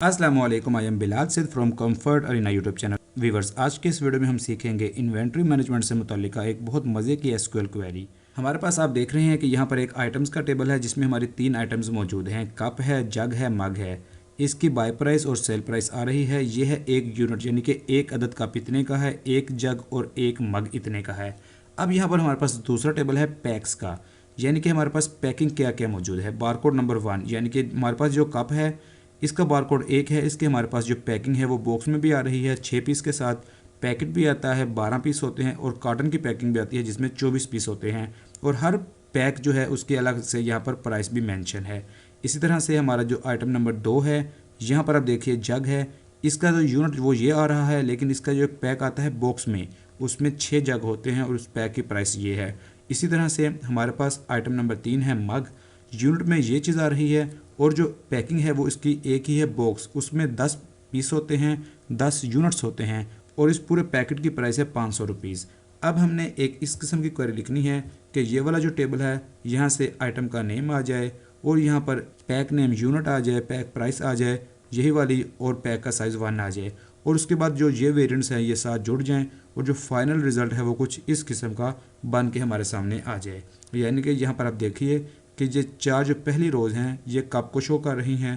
अस्सलाम वालेकुम, आई am Bilal Siddh from Comfort Arena YouTube channel. Viewers, आज के इस वीडियो में हम सीखेंगे इन्वेंट्री मैनेजमेंट से मुताल्लिका एक बहुत मज़े की एसक्यूएल क्वेरी। हमारे पास आप देख रहे हैं कि यहाँ पर एक आइटम्स का टेबल है जिसमें हमारी 3 आइटम्स मौजूद हैं। कप है, जग है, मग है। इसकी बाय प्राइस और सेल प्राइस आ रही है। ये है 1 यूनिट, यानी कि एक अदद कप इतने का है, 1 जग और 1 मग इतने का है। अब यहाँ पर हमारे पास दूसरा टेबल है पैक्स का, यानी कि हमारे पास पैकिंग क्या क्या मौजूद है। बारकोड नंबर 1, यानी कि हमारे पास जो कप है इसका बारकोड 1 है। इसके हमारे पास जो पैकिंग है वो बॉक्स में भी आ रही है, 6 पीस के साथ पैकेट भी आता है, 12 पीस होते हैं और कार्टन की पैकिंग भी आती है जिसमें 24 पीस होते हैं। और हर पैक जो है उसके अलग से यहाँ पर प्राइस भी मेंशन है। इसी तरह से हमारा जो आइटम नंबर 2 है, यहाँ पर आप देखिए जग है। इसका जो यूनिट वो ये आ रहा है, लेकिन इसका जो पैक आता है बॉक्स में उसमें 6 जग होते हैं और उस पैक की प्राइस ये है। इसी तरह से हमारे पास आइटम नंबर 3 है मग। यूनिट में ये चीज़ आ रही है और जो पैकिंग है वो इसकी एक ही है बॉक्स, उसमें 10 पीस होते हैं, 10 यूनिट्स होते हैं और इस पूरे पैकेट की प्राइस है 500 रुपीज़। अब हमने एक इस किस्म की क्वेरी लिखनी है कि ये वाला जो टेबल है यहाँ से आइटम का नेम आ जाए और यहाँ पर पैक नेम यूनिट आ जाए, पैक प्राइस आ जाए यही वाली, और पैक का साइज़ 1 आ जाए। और उसके बाद जो ये वेरिएंट्स हैं ये साथ जुड़ जाएं और जो फाइनल रिज़ल्ट है वो कुछ इस किस्म का बन के हमारे सामने आ जाए। यानी कि यहाँ पर आप देखिए कि ये 4 जो पहली रोज़ हैं ये कप को शो कर रही हैं।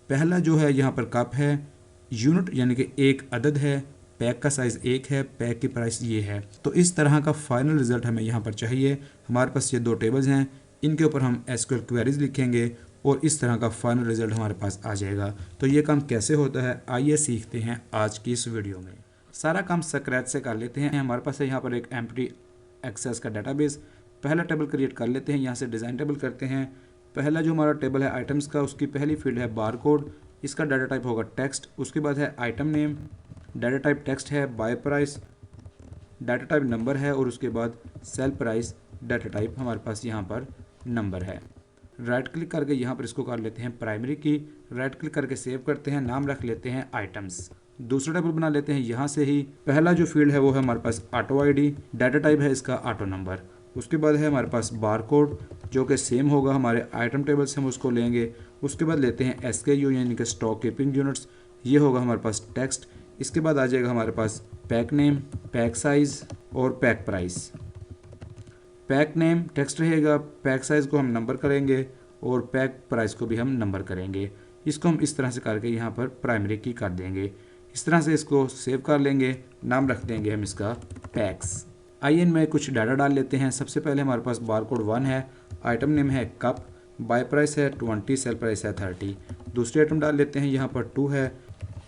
पहला जो है यहाँ पर कप है, यूनिट यानी कि एक अदद है, पैक का साइज़ 1 है, पैक की प्राइस ये है। तो इस तरह का फाइनल रिज़ल्ट हमें यहाँ पर चाहिए। हमारे पास ये 2 टेबल्स हैं, इनके ऊपर हम एसक्यूएल क्वेरीज लिखेंगे और इस तरह का फाइनल रिज़ल्ट हमारे पास आ जाएगा। तो ये काम कैसे होता है आइए सीखते हैं आज की इस वीडियो में। सारा काम स्क्रैच से कर लेते हैं। हमारे पास है यहाँ पर एक एम्प्टी एक्सेस का डाटाबेस। पहला टेबल क्रिएट कर लेते हैं, यहाँ से डिज़ाइन टेबल करते हैं। पहला जो हमारा टेबल है आइटम्स का, उसकी पहली फील्ड है बारकोड। इसका डाटा टाइप होगा टेक्स्ट। उसके बाद है item name, data type text है। Buy price data type number है और उसके बाद सेल प्राइस डाटा टाइप हमारे पास यहाँ पर नंबर है। राइट क्लिक करके यहाँ पर इसको कर लेते हैं प्राइमरी की। राइट क्लिक करके सेव करते हैं, नाम रख लेते हैं आइटम्स। दूसरा टेबल बना लेते हैं यहाँ से ही। पहला जो फील्ड है वो है हमारे पास ऑटो आईडी, डाटा टाइप है इसका ऑटो नंबर। उसके बाद है हमारे पास बारकोड जो कि सेम होगा हमारे आइटम टेबल से हम उसको लेंगे। उसके बाद लेते हैं एसकेयू यानी कि स्टॉक कीपिंग यूनिट्स, ये होगा हमारे पास टेक्स्ट। इसके बाद आ जाएगा हमारे पास पैक नेम, पैक साइज़ और pack price. Pack name text रहेगा, पैक साइज़ को हम नंबर करेंगे और पैक प्राइस को भी हम नंबर करेंगे। इसको हम इस तरह से करके यहाँ पर प्राइमरी की कर देंगे। इस तरह से इसको सेव कर लेंगे, नाम रख देंगे हम इसका पैक्स। आइए में कुछ डाटा डाल लेते हैं। सबसे पहले हमारे पास बारकोड 1 है, आइटम नेम है कप, बाय प्राइस है 20, सेल प्राइस है 30। दूसरी आइटम डाल लेते हैं, यहाँ पर 2 है,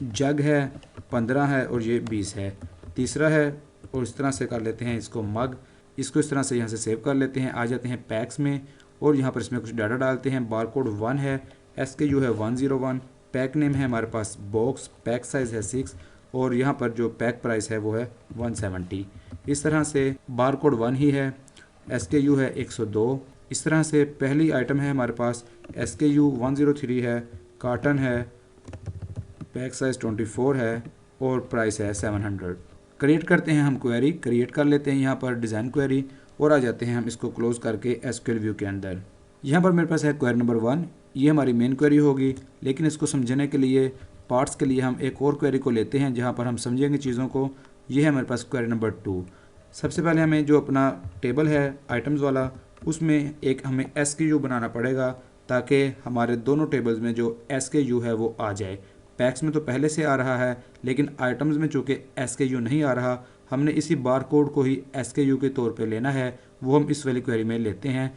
जग है 15 है और ये 20 है। तीसरा है और इस तरह से कर लेते हैं इसको मग। इसको इस तरह से यहाँ से सेव कर लेते हैं। आ जाते हैं पैक्स में और यहाँ पर इसमें कुछ डाटा डालते हैं। बारकोड 1 है, SKU है 101, पैक नेम है हमारे पास बॉक्स, पैक साइज़ है 6 और यहाँ पर जो पैक प्राइस है वो है 170। इस तरह से बारकोड 1 ही है, SKU है 102। इस तरह से पहली आइटम है हमारे पास SKU 103 है, कार्टन है, पैक साइज़ 24 है और प्राइस है 700। क्रिएट करते हैं हम क्वेरी, क्रिएट कर लेते हैं यहाँ पर डिज़ाइन क्वेरी और आ जाते हैं हम इसको क्लोज़ करके एसक्यूएल व्यू के अंदर। यहाँ पर मेरे पास है क्वेरी नंबर 1, ये हमारी मेन क्वेरी होगी, लेकिन इसको समझने के लिए पार्ट्स के लिए हम एक और क्वेरी को लेते हैं जहाँ पर हम समझेंगे चीज़ों को। ये है हमारे पास क्वेरी नंबर 2। सबसे पहले हमें जो अपना टेबल है आइटम्स वाला, उसमें एक हमें SKU बनाना पड़ेगा ताकि हमारे दोनों टेबल्स में जो SKU है वो आ जाए। पैक्स में तो पहले से आ रहा है, लेकिन आइटम्स में चूँकि SKU नहीं आ रहा, हमने इसी बारकोड को ही SKU के तौर पे लेना है, वो हम इस वाली क्वेरी में लेते हैं।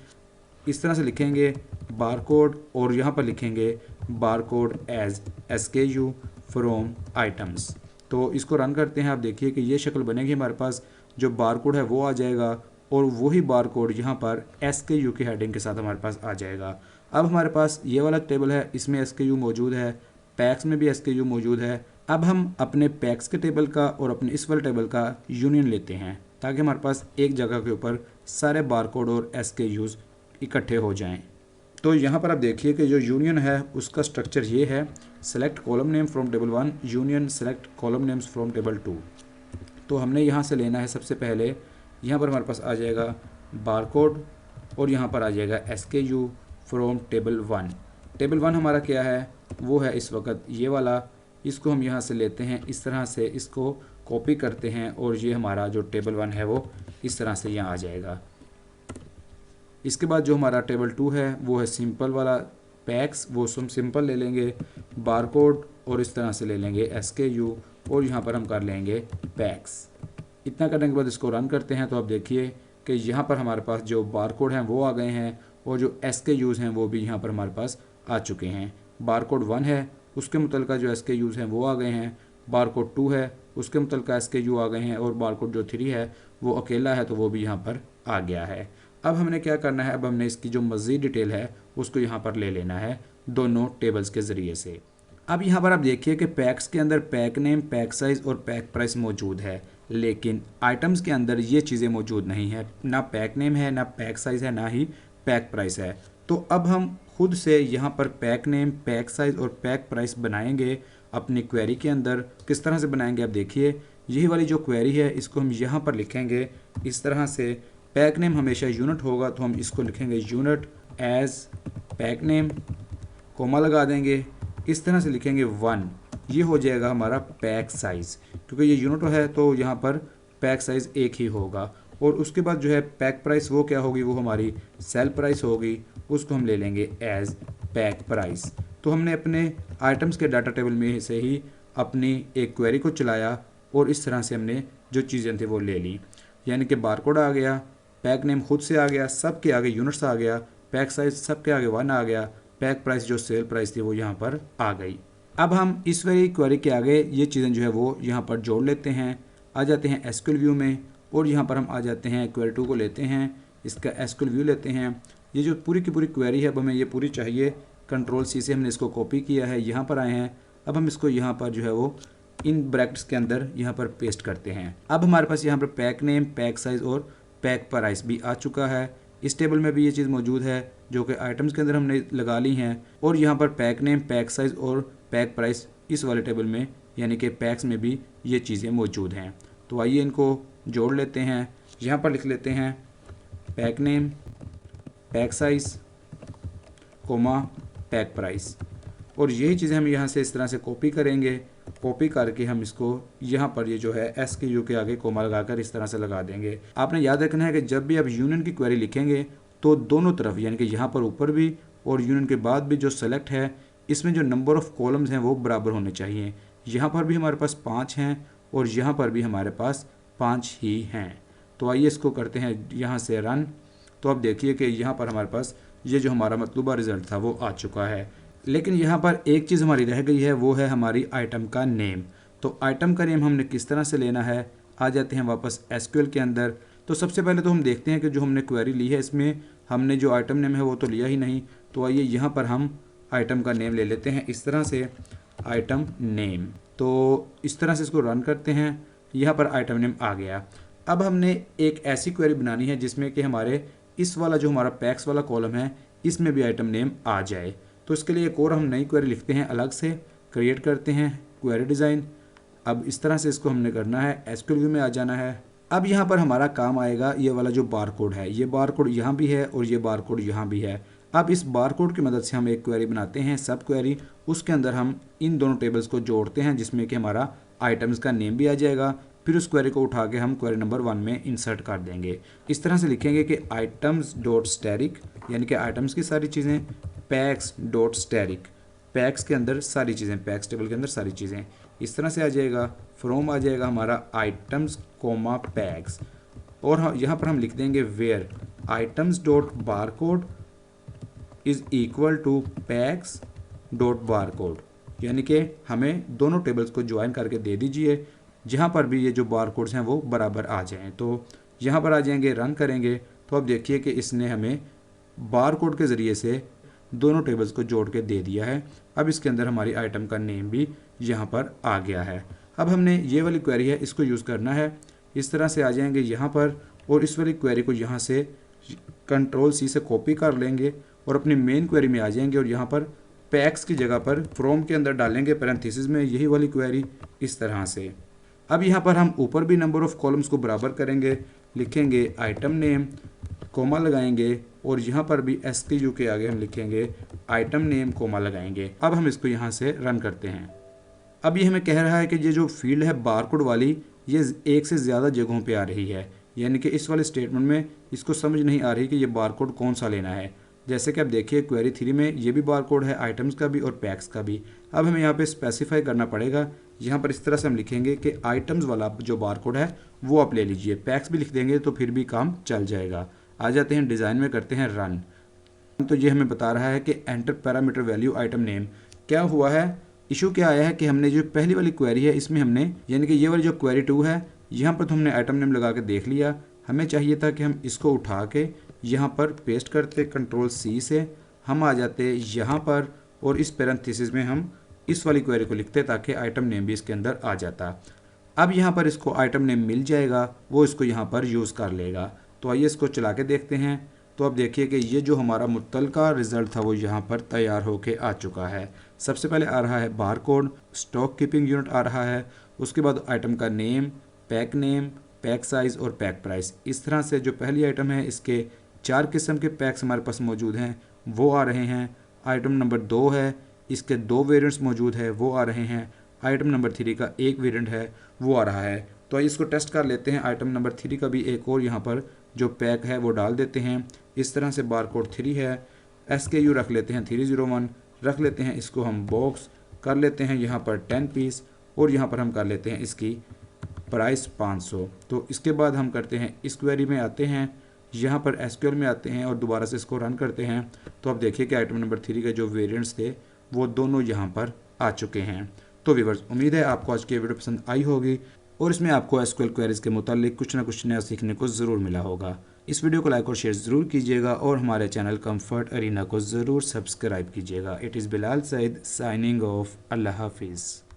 इस तरह से लिखेंगे बारकोड और यहाँ पर लिखेंगे barcode as SKU from items. तो इसको रन करते हैं। आप देखिए कि ये शक्ल बनेगी, हमारे पास जो बारकोड है वो आ जाएगा और वही बारकोड यहाँ पर SKU की हेडिंग के साथ हमारे पास आ जाएगा। अब हमारे पास ये वाला टेबल है, इसमें SKU मौजूद है, पैक्स में भी SKU मौजूद है। अब हम अपने पैक्स के टेबल का और अपने इस वाले टेबल का यूनियन लेते हैं ताकि हमारे पास एक जगह के ऊपर सारे बारकोड और SKUs इकट्ठे हो जाएं। तो यहाँ पर आप देखिए कि जो यूनियन है उसका स्ट्रक्चर ये है, select column name from table 1 union select column names from table 2। तो हमने यहाँ से लेना है, सबसे पहले यहाँ पर हमारे पास आ जाएगा बारकोड और यहाँ पर आ जाएगा SKU फ्रॉम टेबल 1। टेबल 1 हमारा क्या है, वो है इस वक्त ये वाला। इसको हम यहाँ से लेते हैं, इस तरह से इसको कॉपी करते हैं और ये हमारा जो टेबल 1 है वो इस तरह से यहाँ आ जाएगा। इसके बाद जो हमारा टेबल 2 है वो है सिंपल वाला पैक्स, वो हम सिंपल ले लेंगे। बारकोड और इस तरह से ले लेंगे SKU और यहाँ पर हम कर लेंगे पैक्स। इतना करने के बाद इसको रन करते हैं तो आप देखिए कि यहाँ पर हमारे पास जो बारकोड हैं वो आ गए हैं और जो SKUs हैं वो भी यहाँ पर हमारे पास आ चुके हैं। बारकोड 1 है उसके मुतलका जो SKUs हैं वो आ गए हैं, बारकोड 2 है उसके मुतलका SKU आ गए हैं और बारकोड जो 3 है वो अकेला है तो वो भी यहाँ पर आ गया है। अब हमने क्या करना है, अब हमने इसकी जो मज़ीद डिटेल है उसको यहाँ पर ले लेना है दोनों टेबल्स के ज़रिए से। अब यहाँ पर आप देखिए कि पैक्स के अंदर पैक नेम, पैक साइज़ और पैक प्राइस मौजूद है, लेकिन आइटम्स के अंदर ये चीज़ें मौजूद नहीं है। ना पैक नेम है, ना पैक साइज़ है, ना ही पैक प्राइस है। तो अब हम खुद से यहाँ पर पैक नेम, पैक साइज़ और पैक प्राइस बनाएंगे अपनी क्वेरी के अंदर। किस तरह से बनाएंगे आप देखिए, यही वाली जो क्वेरी है इसको हम यहाँ पर लिखेंगे इस तरह से। पैक नेम हमेशा यूनिट होगा तो हम इसको लिखेंगे unit as pack name, comma लगा देंगे, इस तरह से लिखेंगे 1। ये हो जाएगा हमारा पैक साइज़, क्योंकि ये यूनिट है तो यहाँ पर पैक साइज़ एक ही होगा। और उसके बाद जो है पैक प्राइस वो क्या होगी, वो हमारी सेल प्राइस होगी, उसको हम ले लेंगे एज पैक प्राइस। तो हमने अपने आइटम्स के डाटा टेबल में से ही अपनी एक क्वेरी को चलाया और इस तरह से हमने जो चीज़ें थी वो ले ली। यानी कि बारकोड आ गया, पैक नेम खुद से आ गया, सब के आगे यूनिट्स आ गया, पैक साइज़ सब के आगे 1 आ गया, पैक प्राइस जो सेल प्राइस थी वो यहाँ पर आ गई। अब हम इस वाली क्वेरी के आगे ये चीज़ें जो है वो यहाँ पर जोड़ लेते हैं। आ जाते हैं एसक्यूएल व्यू में और यहाँ पर हम आ जाते हैं क्वेरी 2 को लेते हैं, इसका एसक्यूएल व्यू लेते हैं। ये जो पूरी की पूरी क्वेरी है अब हमें ये पूरी चाहिए, Ctrl+C से हमने इसको कॉपी किया है, यहाँ पर आए हैं। अब हम इसको यहाँ पर जो है वो इन ब्रैकेट्स के अंदर यहाँ पर पेस्ट करते हैं। अब हमारे पास यहाँ पर पैक नेम, पैक साइज़ और पैक प्राइस भी आ चुका है। इस टेबल में भी ये चीज़ मौजूद है जो कि आइटम्स के अंदर हमने लगा ली हैं, और यहाँ पर पैक नेम, पैक साइज़ और पैक प्राइस इस वाले टेबल में यानी कि पैक्स में भी ये चीज़ें मौजूद हैं। तो आइए इनको जोड़ लेते हैं। यहाँ पर लिख लेते हैं pack name, pack size, comma, pack price, और यही चीज़ें हम यहाँ से इस तरह से कॉपी करेंगे। कॉपी करके हम इसको यहाँ पर ये जो है SKU के आगे कोमा लगाकर इस तरह से लगा देंगे। आपने याद रखना है कि जब भी आप यूनियन की क्वेरी लिखेंगे तो दोनों तरफ यानी कि यहाँ पर ऊपर भी और यूनियन के बाद भी जो सेलेक्ट है इसमें जो नंबर ऑफ़ कॉलम्स हैं वो बराबर होने चाहिए। यहाँ पर भी हमारे पास 5 हैं और यहाँ पर भी हमारे पास 5 ही हैं। तो आइए इसको करते हैं यहाँ से रन। तो अब देखिए कि यहाँ पर हमारे पास ये जो हमारा मतलूबा रिज़ल्ट था वो आ चुका है। लेकिन यहाँ पर एक चीज़ हमारी रह गई है, वो है हमारी आइटम का नेम। तो आइटम का नेम हमने किस तरह से लेना है, आ जाते हैं वापस SQL के अंदर। तो सबसे पहले तो हम देखते हैं कि जो हमने क्वेरी ली है इसमें हमने जो आइटम नेम है वो तो लिया ही नहीं। तो आइए यहाँ पर हम आइटम का नेम ले लेते हैं इस तरह से, आइटम नेम। तो इस तरह से इसको रन करते हैं, यहाँ पर आइटम नेम आ गया। अब हमने एक ऐसी क्वेरी बनानी है जिसमें कि हमारे इस वाला जो हमारा पैक्स वाला कॉलम है इसमें भी आइटम नेम आ जाए। तो इसके लिए एक और हम नई क्वेरी लिखते हैं, अलग से क्रिएट करते हैं क्वेरी डिज़ाइन। अब इस तरह से इसको हमने करना है, SQL व्यू में आ जाना है। अब यहाँ पर हमारा काम आएगा ये वाला जो बारकोड है, ये बारकोड यहाँ भी है और ये बारकोड यहाँ भी है। अब इस बारकोड की मदद से हम एक क्वेरी बनाते हैं, सब क्वेरी। उसके अंदर हम इन दोनों टेबल्स को जोड़ते हैं जिसमें कि हमारा आइटम्स का नेम भी आ जाएगा। फिर उस क्वेरी को उठा के हम क्वेरी नंबर 1 में इंसर्ट कर देंगे। इस तरह से लिखेंगे कि आइटम्स डॉट स्टैटिक यानी कि आइटम्स की सारी चीज़ें, पैक्स डॉट स्टैटिक पैक्स के अंदर सारी चीज़ें, पैक्स टेबल के अंदर सारी चीज़ें। इस तरह से आ जाएगा। फ्रॉम आ जाएगा हमारा आइटम्स कोमा पैक्स, और यहाँ पर हम लिख देंगे where items dot barcode is equal to packs dot barcode, यानी कि हमें दोनों टेबल्स को ज्वाइन करके दे दीजिए जहाँ पर भी ये जो बारकोड्स हैं वो बराबर आ जाएं। तो यहाँ पर आ जाएंगे, रन करेंगे तो अब देखिए कि इसने हमें बारकोड के ज़रिए से दोनों टेबल्स को जोड़ के दे दिया है। अब इसके अंदर हमारी आइटम का नेम भी यहाँ पर आ गया है। अब हमने ये वाली क्वेरी है इसको यूज़ करना है। इस तरह से आ जाएंगे यहाँ पर और इस वाली क्वेरी को यहाँ से Ctrl+C से कॉपी कर लेंगे और अपनी मेन क्वेरी में आ जाएंगे और यहाँ पर पैक्स की जगह पर फ्रॉम के अंदर डालेंगे पैरेंथेसिस में यही वाली क्वेरी इस तरह से। अब यहाँ पर हम ऊपर भी नंबर ऑफ़ कॉलम्स को बराबर करेंगे, लिखेंगे आइटम नेम, कोमा लगाएंगे, और यहाँ पर भी SKU के आगे हम लिखेंगे आइटम नेम कोमा लगाएंगे। अब हम इसको यहाँ से रन करते हैं। अब ये हमें कह रहा है कि ये जो फील्ड है बारकोड वाली, ये एक से ज़्यादा जगहों पे आ रही है, यानी कि इस वाले स्टेटमेंट में इसको समझ नहीं आ रही कि ये बारकोड कौन सा लेना है। जैसे कि आप देखिए क्वेरी 3 में ये भी बारकोड है, आइटम्स का भी और पैक्स का भी। अब हमें यहाँ पे स्पेसिफाई करना पड़ेगा। यहाँ पर इस तरह से हम लिखेंगे कि आइटम्स वाला जो बारकोड है वो आप ले लीजिए, पैक्स भी लिख देंगे तो फिर भी काम चल जाएगा। आ जाते हैं डिज़ाइन में, करते हैं रन। तो ये हमें बता रहा है कि enter parameter value item name. क्या हुआ है, इशू क्या आया है कि हमने जो पहली वाली क्वेरी है इसमें हमने, यानी कि ये वाली जो क्वेरी 2 है, यहाँ पर तो हमने आइटम नेम लगा के देख लिया। हमें चाहिए था कि हम इसको उठा के यहाँ पर पेस्ट करते, Ctrl+C से हम आ जाते यहाँ पर और इस पैरेंथेसिस में हम इस वाली क्वेरी को लिखते ताकि आइटम नेम भी इसके अंदर आ जाता। अब यहाँ पर इसको आइटम नेम मिल जाएगा, वो इसको यहाँ पर यूज़ कर लेगा। तो आइए इसको चला के देखते हैं। तो अब देखिए कि ये जो हमारा मुत्तलका रिज़ल्ट था वो यहाँ पर तैयार होके आ चुका है। सबसे पहले आ रहा है बारकोड, स्टॉक कीपिंग यूनिट आ रहा है, उसके बाद आइटम का नेम, पैक साइज़ और पैक प्राइस। इस तरह से जो पहली आइटम है इसके 4 किस्म के पैक्स हमारे पास मौजूद हैं, वो आ रहे हैं। आइटम नंबर 2 है, इसके 2 वेरिएंट्स मौजूद है, वो आ रहे हैं। आइटम नंबर 3 का एक वेरिएंट है, वो आ रहा है। तो आइए इसको टेस्ट कर लेते हैं। आइटम नंबर 3 का भी एक और यहाँ पर जो पैक है वो डाल देते हैं। इस तरह से बारकोड 3 है, SKU रख लेते हैं 301, रख लेते हैं इसको हम बॉक्स, कर लेते हैं यहाँ पर 10 पीस और यहाँ पर हम कर लेते हैं इसकी प्राइस 500। तो इसके बाद हम करते हैं इस क्वेरी में आते हैं, यहाँ पर SQL में आते हैं और दोबारा से इसको रन करते हैं। तो अब देखिए कि आइटम नंबर 3 के जो वेरिएंट्स थे वो दोनों यहाँ पर आ चुके हैं। तो व्यूअर्स, उम्मीद है आपको आज की वीडियो पसंद आई होगी और इसमें आपको SQL क्वेरीज के मुतालिक कुछ ना कुछ नया सीखने को ज़रूर मिला होगा। इस वीडियो को लाइक और शेयर ज़रूर कीजिएगा और हमारे चैनल कंफर्ट अरीना को ज़रूर सब्सक्राइब कीजिएगा। It is Bilal Saeed signing off. Allah हाफिज़।